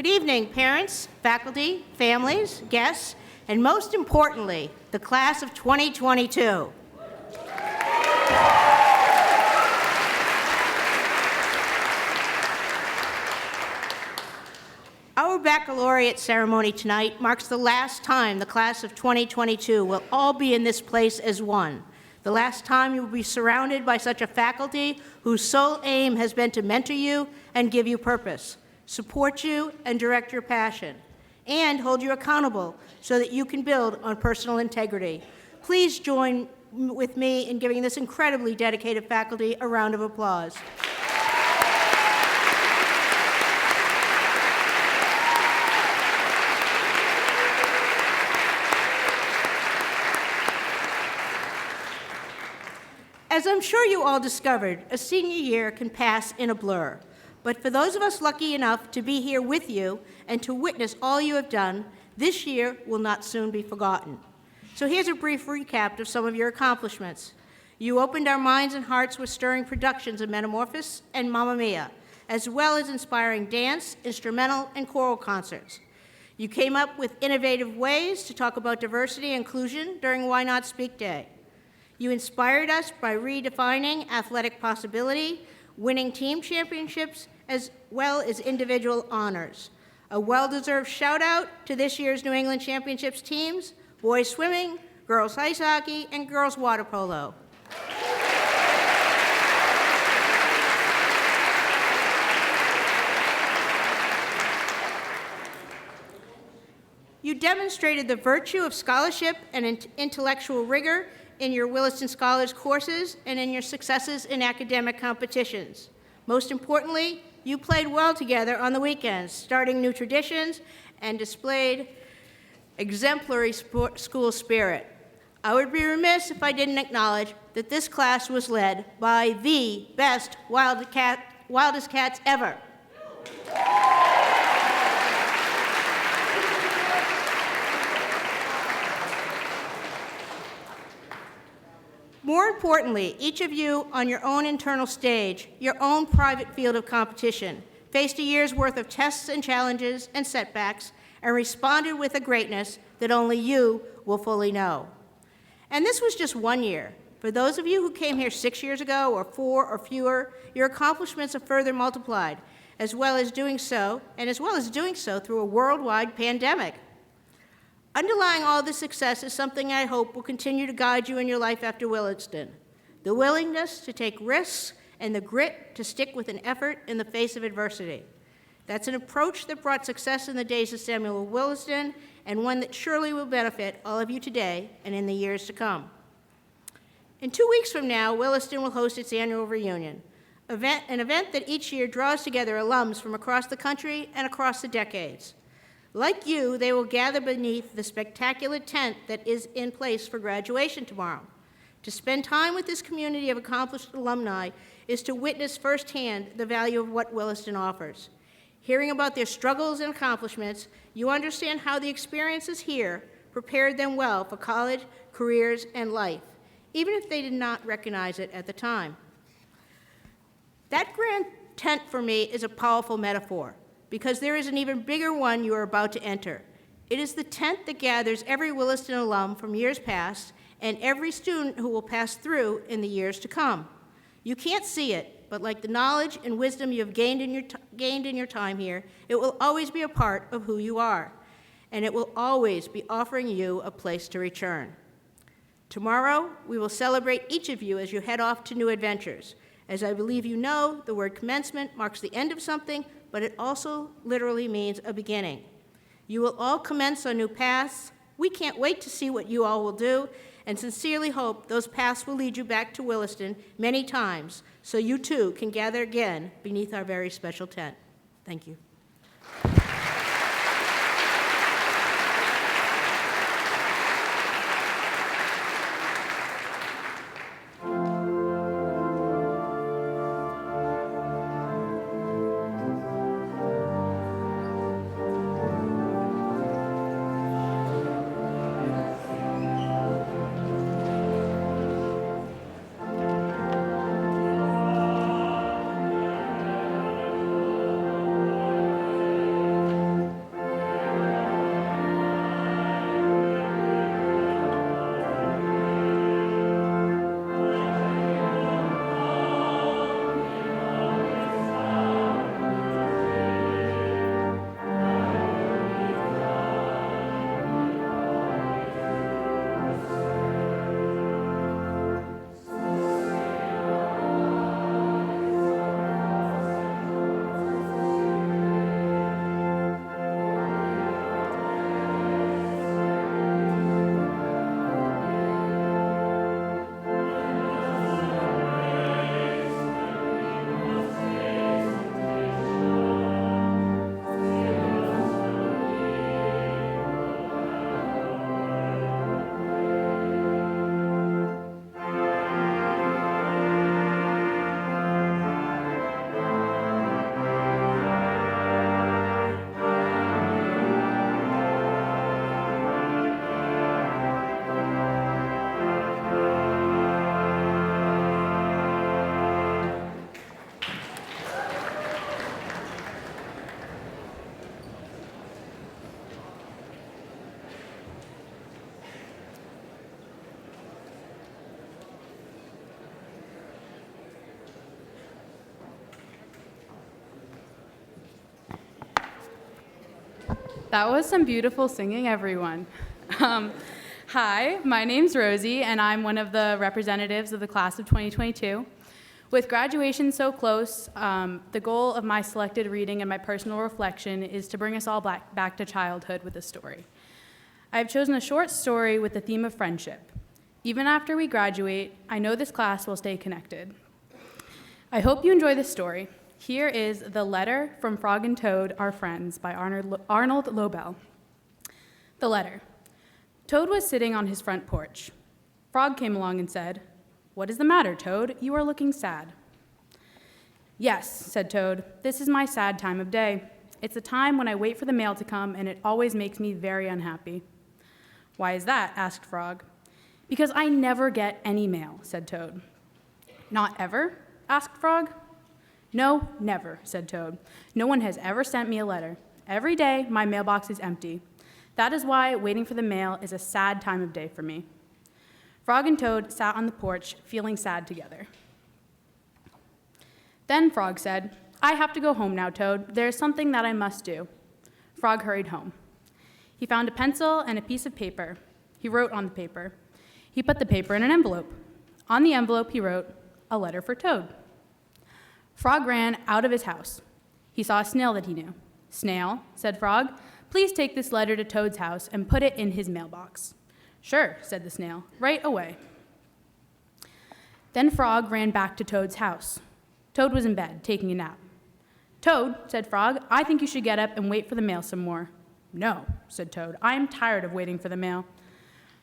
Good evening, parents, faculty, families, guests, and most importantly, the class of 2022. Our baccalaureate ceremony tonight marks the last time the class of 2022 will all be in this place as one. The last time you will be surrounded by such a faculty whose sole aim has been to mentor you and give you purpose, support you and direct your passion, and hold you accountable so that you can build on personal integrity. Please join with me in giving this incredibly dedicated faculty a round of applause. As I'm sure you all discovered, a senior year can pass in a blur. But for those of us lucky enough to be here with you and to witness all you have done, this year will not soon be forgotten. So here's a brief recap of some of your accomplishments. You opened our minds and hearts with stirring productions of Metamorphosis and Mamma Mia, as well as inspiring dance, instrumental, and choral concerts. You came up with innovative ways to talk about diversity and inclusion during Why Not Speak Day. You inspired us by redefining athletic possibility, winning team championships, as well as individual honors. A well-deserved shout-out to this year's New England Championships teams, boys swimming, girls ice hockey, and girls water polo. You demonstrated the virtue of scholarship and intellectual rigor in your Williston Scholars courses and in your successes in academic competitions. Most importantly, you played well together on the weekends, starting new traditions and displayed exemplary school spirit. I would be remiss if I didn't acknowledge that this class was led by the best wildest cats ever. More importantly, each of you on your own internal stage, your own private field of competition, faced a year's worth of tests and challenges and setbacks and responded with a greatness that only you will fully know. And this was just 1 year. For those of you who came here 6 years ago or 4 or fewer, your accomplishments have further multiplied, as well as doing so through a worldwide pandemic. Underlying all this success is something I hope will continue to guide you in your life after Williston: the willingness to take risks and the grit to stick with an effort in the face of adversity. That's an approach that brought success in the days of Samuel Williston, and one that surely will benefit all of you today and in the years to come. In 2 weeks from now, Williston will host its annual reunion, an event that each year draws together alums from across the country and across the decades. Like you, they will gather beneath the spectacular tent that is in place for graduation tomorrow. To spend time with this community of accomplished alumni is to witness firsthand the value of what Williston offers. Hearing about their struggles and accomplishments, you understand how the experiences here prepared them well for college, careers, and life, even if they did not recognize it at the time. That grand tent for me is a powerful metaphor, because there is an even bigger one you are about to enter. It is the tent that gathers every Williston alum from years past and every student who will pass through in the years to come. You can't see it, but like the knowledge and wisdom you have gained in your time here, it will always be a part of who you are, and it will always be offering you a place to return. Tomorrow, we will celebrate each of you as you head off to new adventures. As I believe you know, the word commencement marks the end of something, but it also literally means a beginning. You will all commence on new paths. We can't wait to see what you all will do, and sincerely hope those paths will lead you back to Williston many times, so you too can gather again beneath our very special tent. Thank you. That was some beautiful singing, everyone. Hi, my name's Rosie, and I'm one of the representatives of the class of 2022. With graduation so close, the goal of my selected reading and my personal reflection is to bring us all back to childhood with a story. I have chosen a short story with the theme of friendship. Even after we graduate, I know this class will stay connected. I hope you enjoy this story. Here is The Letter from Frog and Toad, Our Friends by Arnold Lobel. The letter. Toad was sitting on his front porch. Frog came along and said, "What is the matter, Toad? You are looking sad." "Yes," said Toad, "this is my sad time of day. It's a time when I wait for the mail to come, and it always makes me very unhappy." "Why is that?" asked Frog. "Because I never get any mail," said Toad. "Not ever?" asked Frog. "No, never," said Toad. "No one has ever sent me a letter. Every day, my mailbox is empty. That is why waiting for the mail is a sad time of day for me." Frog and Toad sat on the porch, feeling sad together. Then Frog said, "I have to go home now, Toad. There is something that I must do." Frog hurried home. He found a pencil and a piece of paper. He wrote on the paper. He put the paper in an envelope. On the envelope, he wrote, "A letter for Toad." Frog ran out of his house. He saw a snail that he knew. "Snail," said Frog, "please take this letter to Toad's house and put it in his mailbox." "Sure," said the snail, "right away." Then Frog ran back to Toad's house. Toad was in bed, taking a nap. "Toad," said Frog, "I think you should get up and wait for the mail some more." "No," said Toad, "I am tired of waiting for the mail."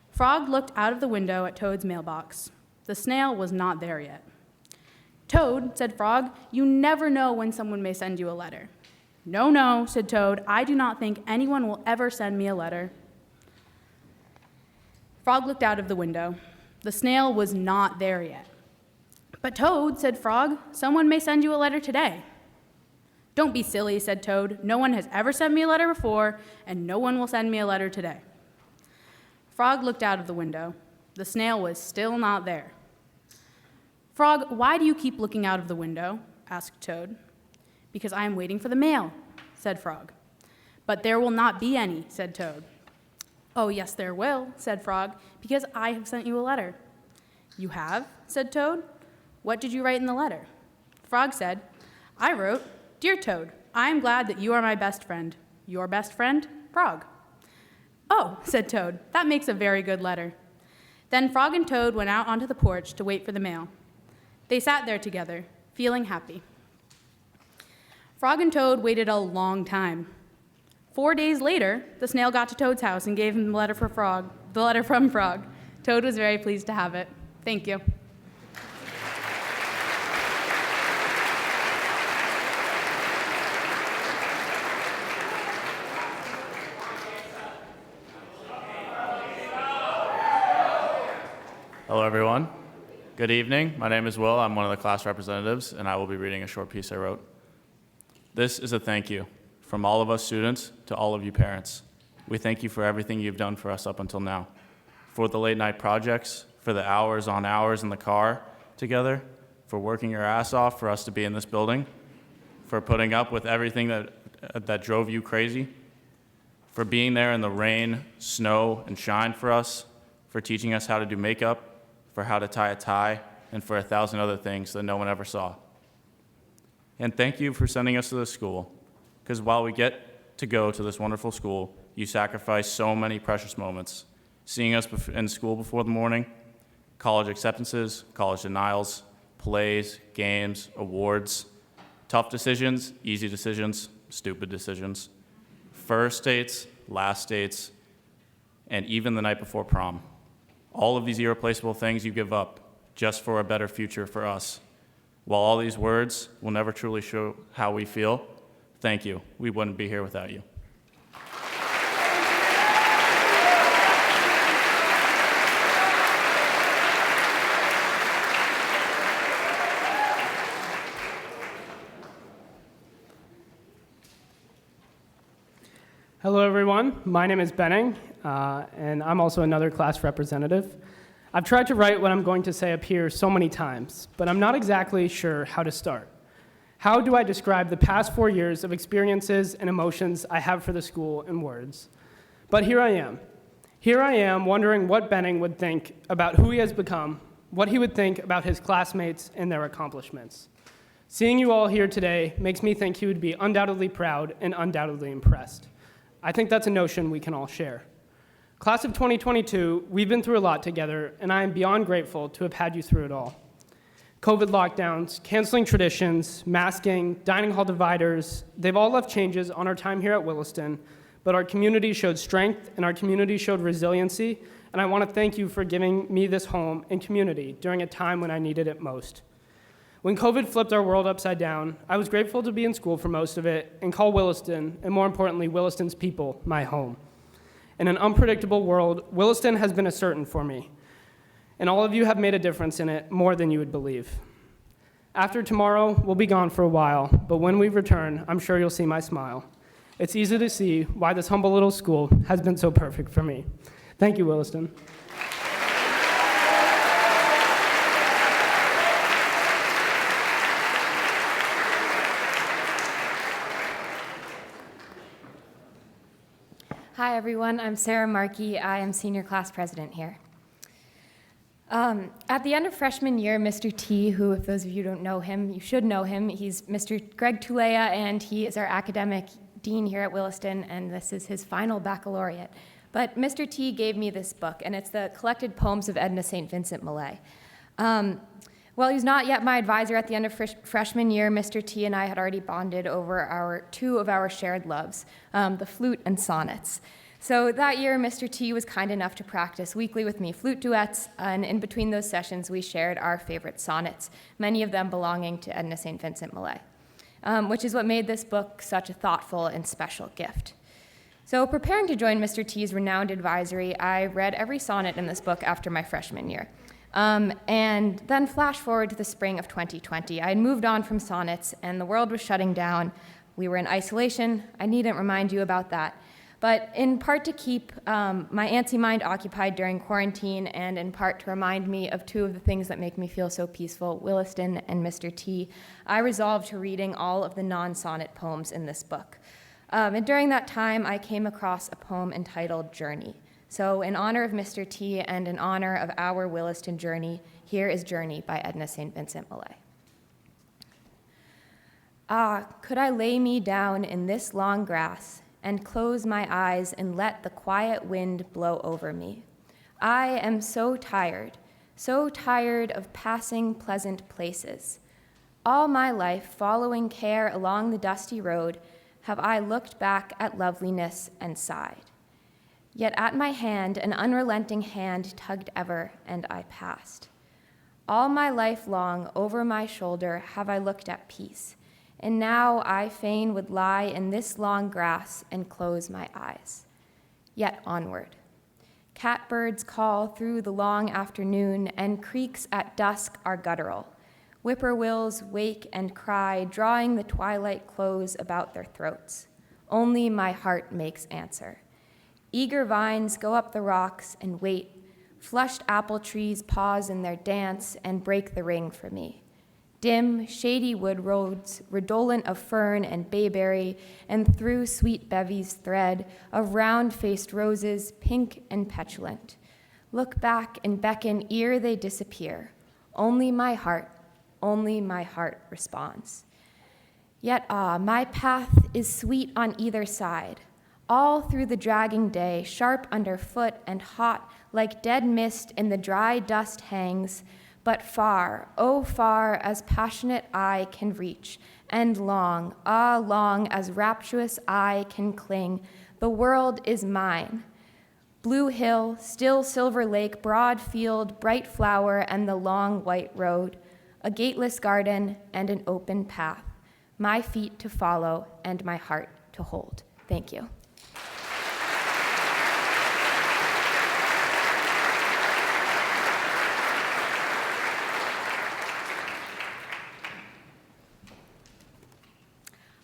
Frog looked out of the window at Toad's mailbox. The snail was not there yet. "Toad," said Frog, "you never know when someone may send you a letter." "No, no," said Toad, "I do not think anyone will ever send me a letter." Frog looked out of the window. The snail was not there yet. "But Toad," said Frog, "someone may send you a letter today." "Don't be silly," said Toad. "No one has ever sent me a letter before, and no one will send me a letter today." Frog looked out of the window. The snail was still not there. "Frog, why do you keep looking out of the window?" asked Toad. "Because I am waiting for the mail," said Frog. "But there will not be any," said Toad. "Oh, yes, there will," said Frog, "because I have sent you a letter." "You have?" said Toad. "What did you write in the letter?" Frog said, "I wrote, 'Dear Toad, I am glad that you are my best friend. Your best friend, Frog.'" "Oh," said Toad, "that makes a very good letter." Then Frog and Toad went out onto the porch to wait for the mail. They sat there together, feeling happy. Frog and Toad waited a long time. 4 days later, the snail got to Toad's house and gave him the letter from Frog. Toad was very pleased to have it. Thank you. Hello, everyone. Good evening. My name is Will. I'm one of the class representatives, and I will be reading a short piece I wrote. This is a thank you from all of us students to all of you parents. We thank you for everything you've done for us up until now, for the late night projects, for the hours on hours in the car together, for working your ass off for us to be in this building, for putting up with everything that drove you crazy, for being there in the rain, snow, and shine for us, for teaching us how to do makeup, for how to tie a tie, and for 1,000 other things that no one ever saw. And thank you for sending us to this school, because while we get to go to this wonderful school, you sacrifice so many precious moments, seeing us in school before the morning, college acceptances, college denials, plays, games, awards, tough decisions, easy decisions, stupid decisions, first dates, last dates, and even the night before prom. All of these irreplaceable things you give up just for a better future for us. While all these words will never truly show how we feel, thank you. We wouldn't be here without you. Hello, everyone. My name is Benning, and I'm also another class representative. I've tried to write what I'm going to say up here so many times, but I'm not exactly sure how to start. How do I describe the past 4 years of experiences and emotions I have for the school in words? But here I am. Here I am wondering what Benning would think about who he has become, what he would think about his classmates and their accomplishments. Seeing you all here today makes me think he would be undoubtedly proud and undoubtedly impressed. I think that's a notion we can all share. Class of 2022, we've been through a lot together, and I am beyond grateful to have had you through it all. COVID lockdowns, canceling traditions, masking, dining hall dividers, they've all left changes on our time here at Williston, but our community showed strength and our community showed resiliency, and I want to thank you for giving me this home and community during a time when I needed it most. When COVID flipped our world upside down, I was grateful to be in school for most of it and call Williston, and more importantly, Williston's people, my home. In an unpredictable world, Williston has been a certain for me, and all of you have made a difference in it more than you would believe. After tomorrow, we'll be gone for a while, but when we return, I'm sure you'll see my smile. It's easy to see why this humble little school has been so perfect for me. Thank you, Williston. Hi, everyone. I'm Sarah Markey. I am senior class president here. At the end of freshman year, Mr. T, who, if those of you don't know him, you should know him. He's Mr. Greg Tulea, and he is our academic dean here at Williston, and this is his final baccalaureate. But Mr. T gave me this book, and it's the collected poems of Edna St. Vincent Millay. Well, he's not yet my advisor at the end of freshman year. Mr. T and I had already bonded over two of our shared loves, the flute and sonnets. So that year, Mr. T was kind enough to practice weekly with me flute duets, and in between those sessions, we shared our favorite sonnets, many of them belonging to Edna St. Vincent Millay, which is what made this book such a thoughtful and special gift. So preparing to join Mr. T's renowned advisory, I read every sonnet in this book after my freshman year. And then flash forward to the spring of 2020. I had moved on from sonnets, and the world was shutting down. We were in isolation. I needn't remind you about that. But in part to keep my antsy mind occupied during quarantine, and in part to remind me of two of the things that make me feel so peaceful, Williston and Mr. T, I resolved to reading all of the non-sonnet poems in this book. And during that time, I came across a poem entitled Journey. So in honor of Mr. T and in honor of our Williston journey, here is Journey by Edna St. Vincent Millay. Ah, could I lay me down in this long grass and close my eyes and let the quiet wind blow over me. I am so tired of passing pleasant places. All my life, following care along the dusty road, have I looked back at loveliness and sighed. Yet at my hand, an unrelenting hand tugged ever, and I passed. All my life long, over my shoulder, have I looked at peace, and now I fain would lie in this long grass and close my eyes. Yet onward. Catbirds call through the long afternoon, and creeks at dusk are guttural. Whippoorwills wake and cry, drawing the twilight close about their throats. Only my heart makes answer. Eager vines go up the rocks and wait. Flushed apple trees pause in their dance and break the ring for me. Dim, shady wood roads, redolent of fern and bayberry, and through sweet bevies thread of round-faced roses, pink and petulant. Look back and beckon ere they disappear. Only my heart responds. Yet, my path is sweet on either side. All through the dragging day, sharp underfoot and hot, like dead mist in the dry dust hangs, but far, oh far, as passionate eye can reach, and long, ah long, as rapturous eye can cling, the world is mine. Blue hill, still silver lake, broad field, bright flower, and the long white road, a gateless garden and an open path, my feet to follow and my heart to hold. Thank you.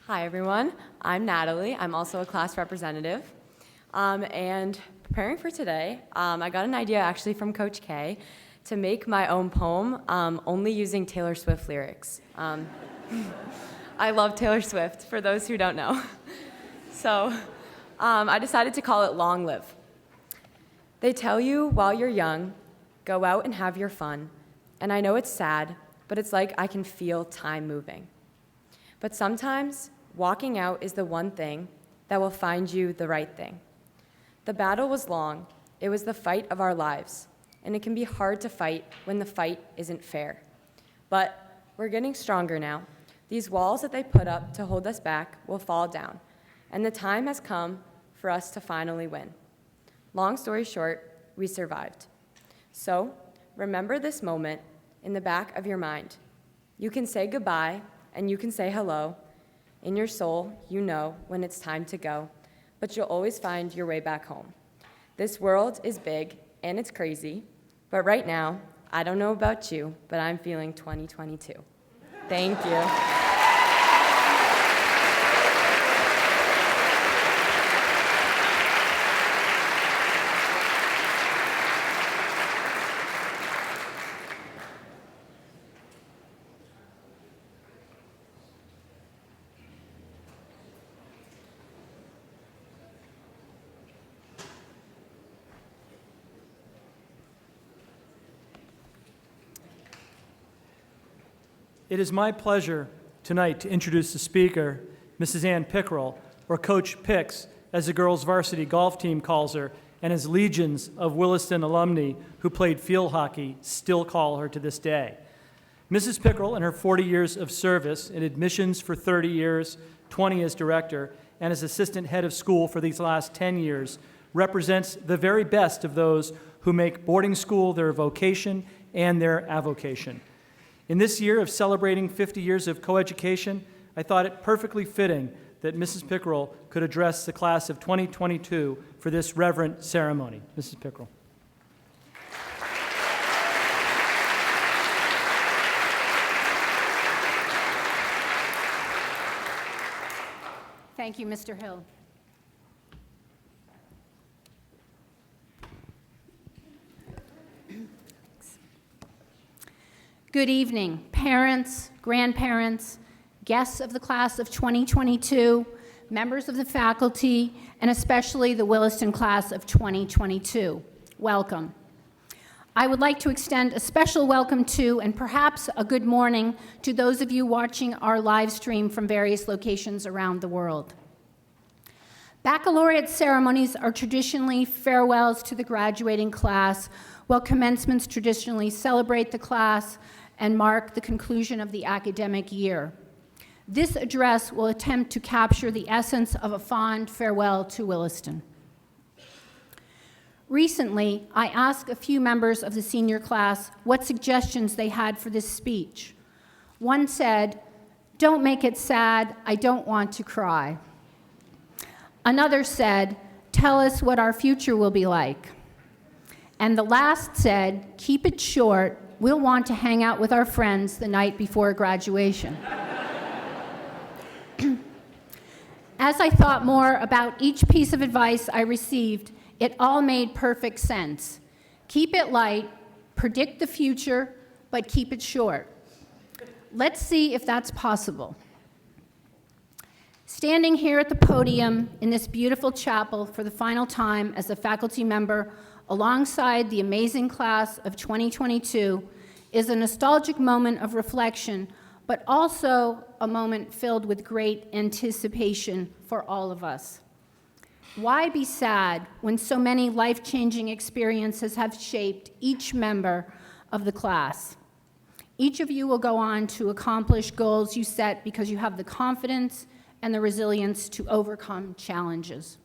Hi, everyone. I'm Natalie. I'm also a class representative. And preparing for today, I got an idea actually from Coach K to make my own poem only using Taylor Swift lyrics. I love Taylor Swift, for those who don't know. So I decided to call it Long Live. They tell you while you're young, go out and have your fun. And I know it's sad, but it's like I can feel time moving. But sometimes walking out is the one thing that will find you the right thing. The battle was long. It was the fight of our lives. And it can be hard to fight when the fight isn't fair. But we're getting stronger now. These walls that they put up to hold us back will fall down. And the time has come for us to finally win. Long story short, we survived. So remember this moment in the back of your mind. You can say goodbye and you can say hello. In your soul, you know when it's time to go, but you'll always find your way back home. This world is big and it's crazy, but right now, I don't know about you, but I'm feeling 2022. Thank you. It is my pleasure tonight to introduce the speaker, Mrs. Ann Pickerel, or Coach Picks, as the girls' varsity golf team calls her, and as legions of Williston alumni who played field hockey still call her to this day. Mrs. Pickerel, in her 40 years of service, in admissions for 30 years, 20 as director, and as assistant head of school for these last 10 years, represents the very best of those who make boarding school their vocation and their avocation. In this year of celebrating 50 years of coeducation, I thought it perfectly fitting that Mrs. Pickerel could address the class of 2022 for this reverent ceremony. Mrs. Pickerel. Thank you, Mr. Hill. Good evening, parents, grandparents, guests of the class of 2022, members of the faculty, and especially the Williston class of 2022. Welcome. I would like to extend a special welcome to, and perhaps a good morning, to those of you watching our live stream from various locations around the world. Baccalaureate ceremonies are traditionally farewells to the graduating class, while commencements traditionally celebrate the class and mark the conclusion of the academic year. This address will attempt to capture the essence of a fond farewell to Williston. Recently, I asked a few members of the senior class what suggestions they had for this speech. One said, "Don't make it sad, I don't want to cry." Another said, "Tell us what our future will be like." And the last said, "Keep it short, we'll want to hang out with our friends the night before graduation." As I thought more about each piece of advice I received, it all made perfect sense. Keep it light, predict the future, but keep it short. Let's see if that's possible. Standing here at the podium in this beautiful chapel for the final time as a faculty member alongside the amazing class of 2022 is a nostalgic moment of reflection, but also a moment filled with great anticipation for all of us. Why be sad when so many life-changing experiences have shaped each member of the class? Each of you will go on to accomplish goals you set because you have the confidence and the resilience to overcome challenges.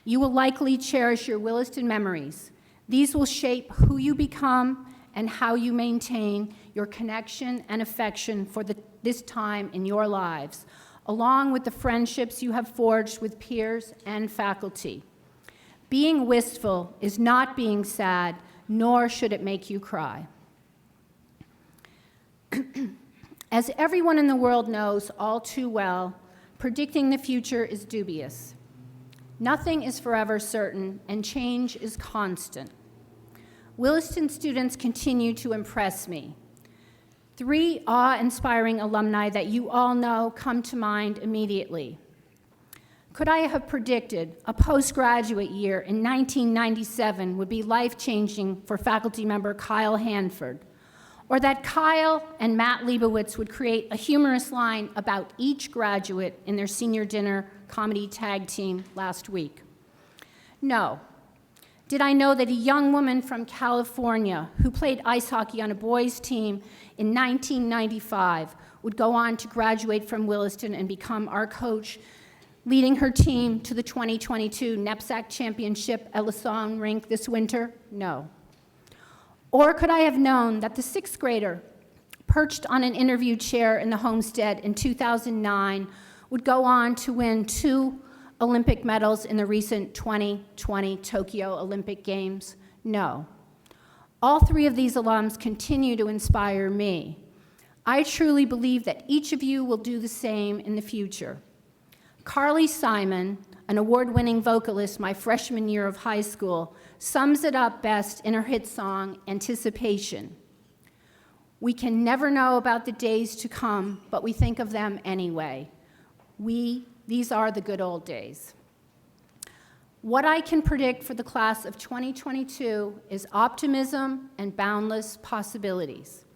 You will likely cherish your Williston memories. These will shape who you become and how you maintain your connection and affection for this time in your lives, along with the friendships you have forged with peers and faculty. Being wistful is not being sad, nor should it make you cry. As everyone in the world knows all too well, predicting the future is dubious. Nothing is forever certain, and change is constant. Williston students continue to impress me. 3 awe-inspiring alumni that you all know come to mind immediately. Could I have predicted a postgraduate year in 1997 would be life-changing for faculty member Kyle Hanford, or that Kyle and Matt Leibowitz would create a humorous line about each graduate in their senior dinner comedy tag team last week? No. Did I know that a young woman from California who played ice hockey on a boys' team in 1995 would go on to graduate from Williston and become our coach, leading her team to the 2022 NEPSAC Championship at Lassonde Rink this winter? No. Or could I have known that the 6th grader, perched on an interview chair in the Homestead in 2009, would go on to win 2 Olympic medals in the recent 2020 Tokyo Olympic Games? No. All 3 of these alums continue to inspire me. I truly believe that each of you will do the same in the future. Carly Simon, an award-winning vocalist my freshman year of high school, sums it up best in her hit song, Anticipation. We can never know about the days to come, but we think of them anyway. These are the good old days. What I can predict for the class of 2022 is optimism and boundless possibilities.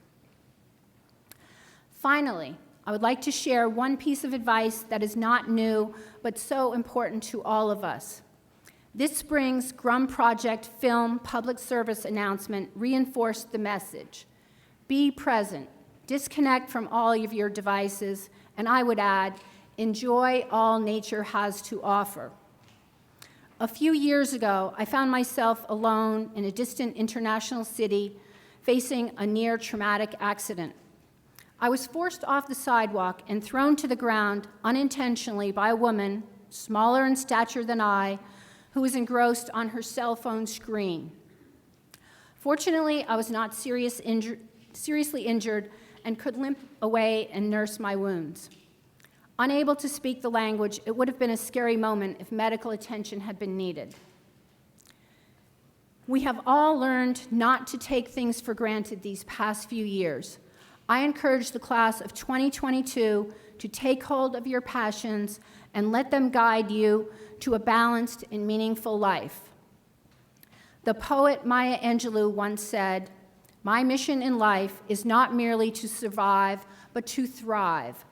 Finally, I would like to share one piece of advice that is not new, but so important to all of us. This spring's Grum Project film public service announcement reinforced the message. Be present, disconnect from all of your devices, and I would add, enjoy all nature has to offer. A few years ago, I found myself alone in a distant international city facing a near traumatic accident. I was forced off the sidewalk and thrown to the ground unintentionally by a woman, smaller in stature than I, who was engrossed on her cell phone screen. Fortunately, I was not seriously injured and could limp away and nurse my wounds. Unable to speak the language, it would have been a scary moment if medical attention had been needed. We have all learned not to take things for granted these past few years. I encourage the class of 2022 to take hold of your passions and let them guide you to a balanced and meaningful life. The poet Maya Angelou once said, "My mission in life is not merely to survive, but to thrive,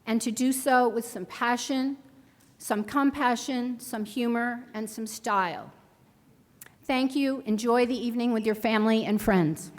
and to do so with some passion, some compassion, some humor, and some style." Thank you. Enjoy the evening with your family and friends.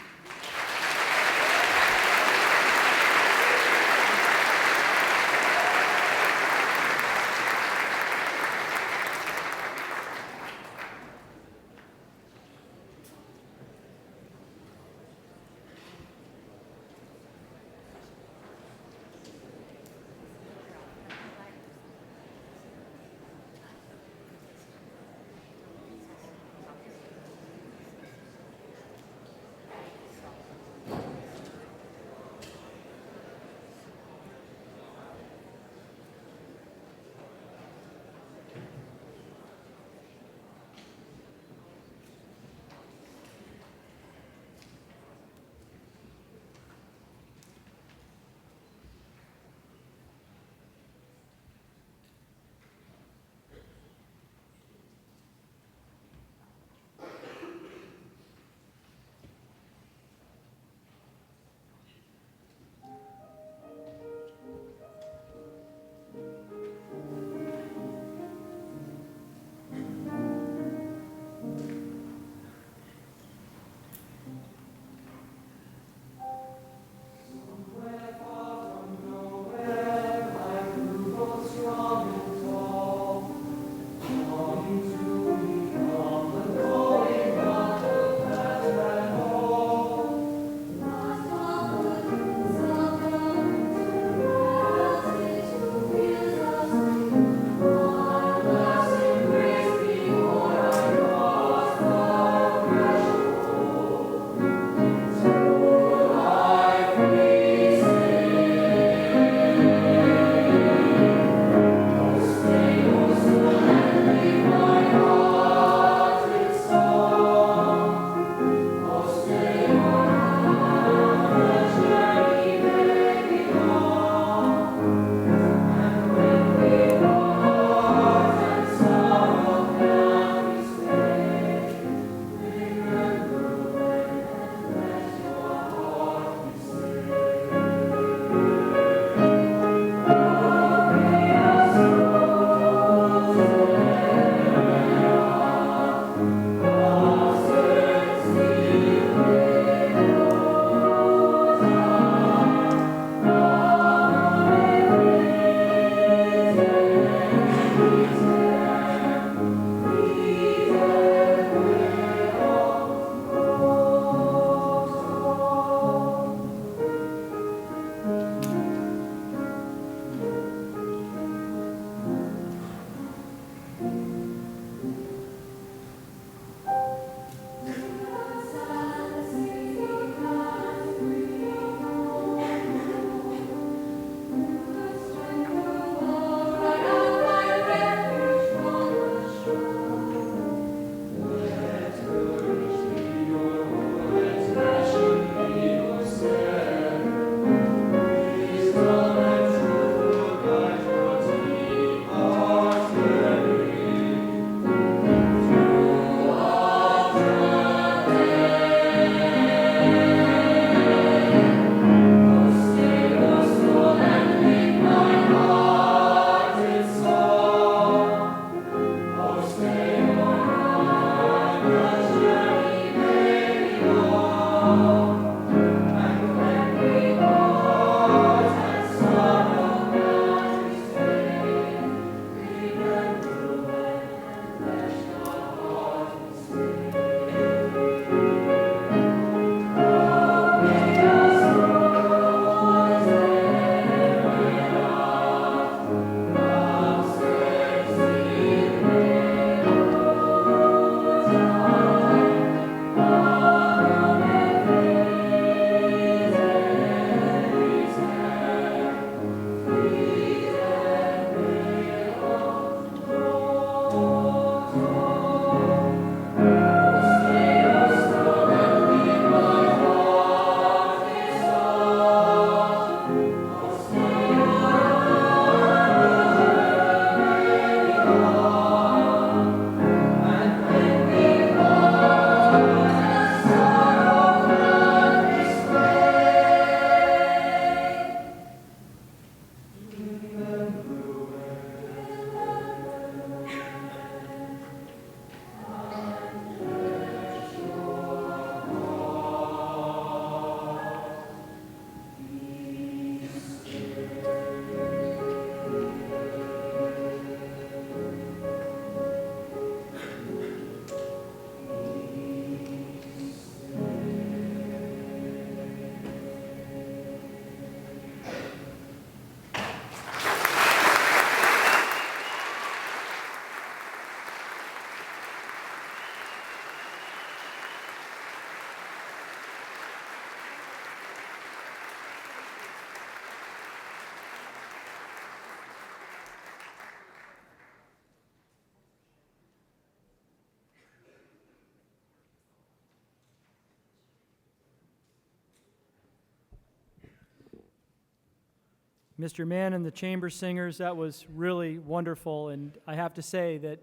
Mr. Mann and the Chamber Singers, that was really wonderful. And I have to say that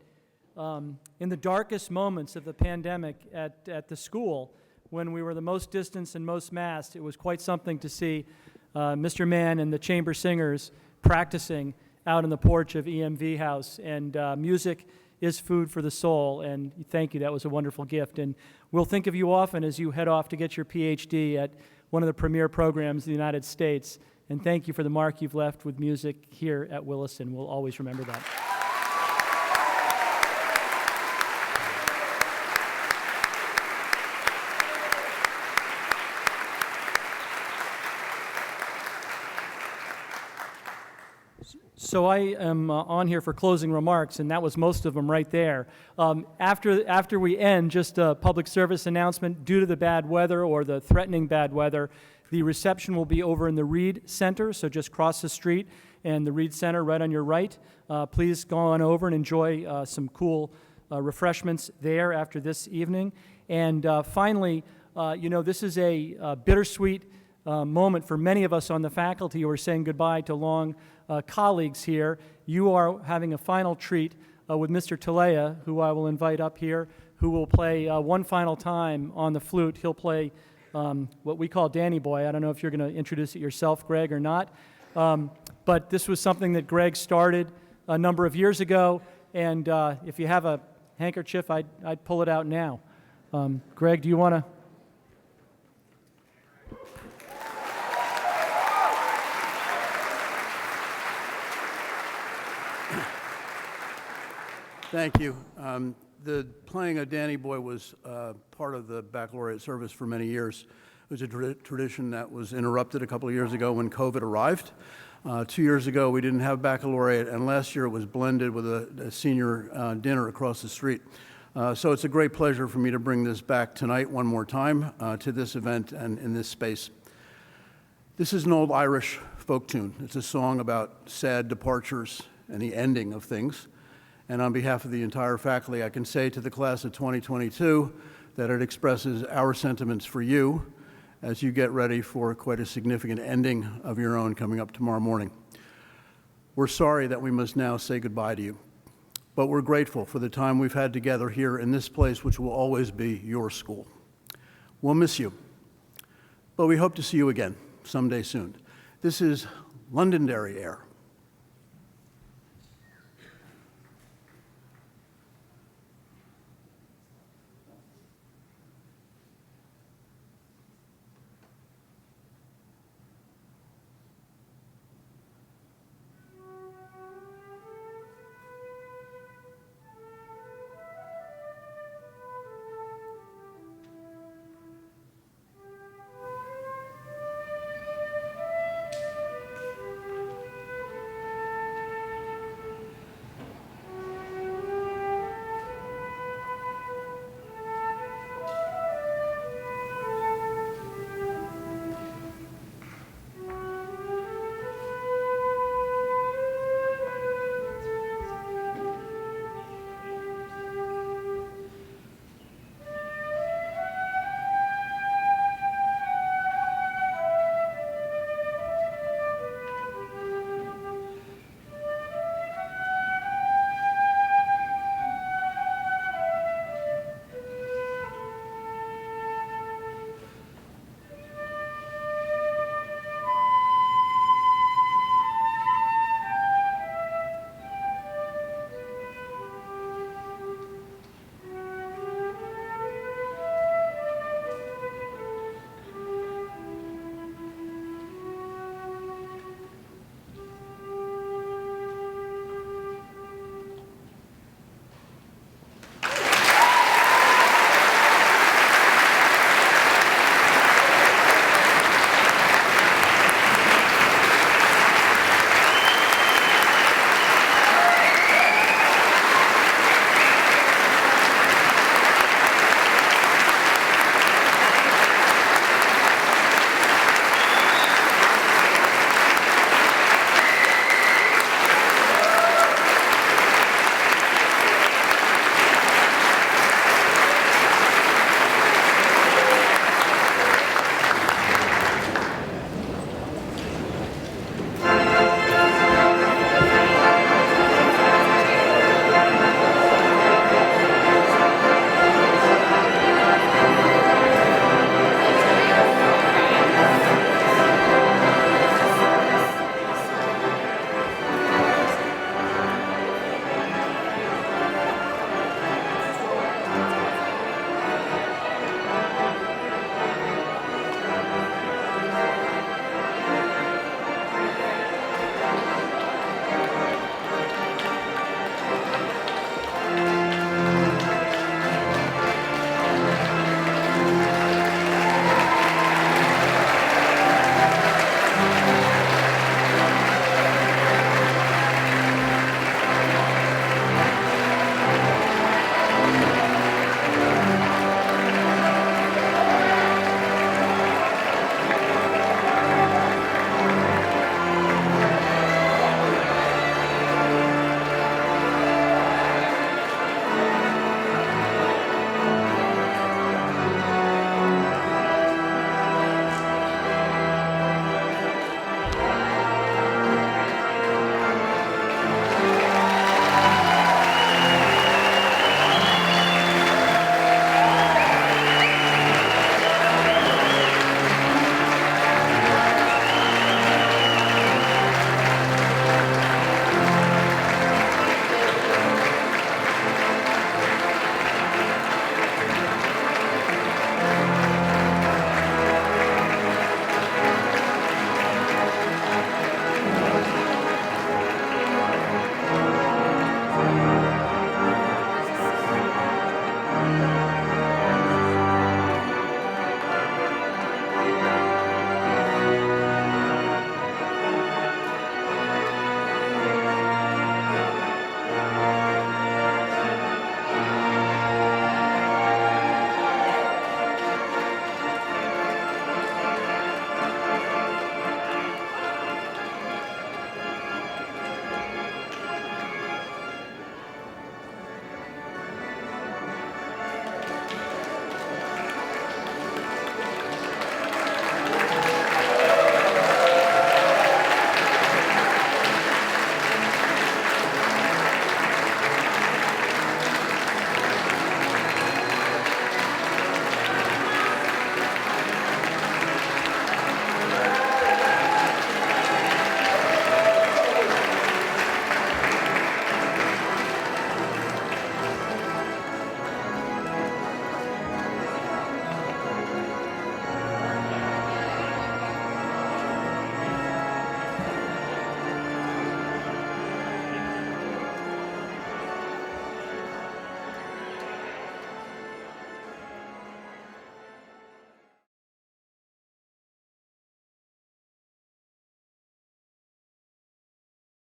in the darkest moments of the pandemic at the school, when we were the most distanced and most masked, it was quite something to see Mr. Mann and the Chamber Singers practicing out on the porch of EMV House. And music is food for the soul, and thank you, that was a wonderful gift. And we'll think of you often as you head off to get your PhD at one of the premier programs in the United States. And thank you for the mark you've left with music here at Williston. We'll always remember that. So I am on here for closing remarks, and that was most of them right there. After we end, just a public service announcement. Due to the bad weather or the threatening bad weather, the reception will be over in the Reed Center, so just cross the street and the Reed Center right on your right. Please go on over and enjoy some cool refreshments there after this evening. And finally, this is a bittersweet moment for many of us on the faculty who are saying goodbye to long colleagues here. You are having a final treat with Mr. Talea, who I will invite up here, who will play one final time on the flute. He'll play what we call Danny Boy. I don't know if you're going to introduce it yourself, Greg, or not. But this was something that Greg started a number of years ago, and if you have a handkerchief, I'd pull it out now. Greg, do you want to? Thank you. The playing of Danny Boy was part of the baccalaureate service for many years. It was a tradition that was interrupted a couple of years ago when COVID arrived. 2 years ago, we didn't have baccalaureate, and last year it was blended with a senior dinner across the street. So it's a great pleasure for me to bring this back tonight one more time to this event and in this space. This is an old Irish folk tune. It's a song about sad departures and the ending of things. And on behalf of the entire faculty, I can say to the class of 2022 that it expresses our sentiments for you as you get ready for quite a significant ending of your own coming up tomorrow morning. We're sorry that we must now say goodbye to you, but we're grateful for the time we've had together here in this place, which will always be your school. We'll miss you, but we hope to see you again someday soon. This is Londonderry Air.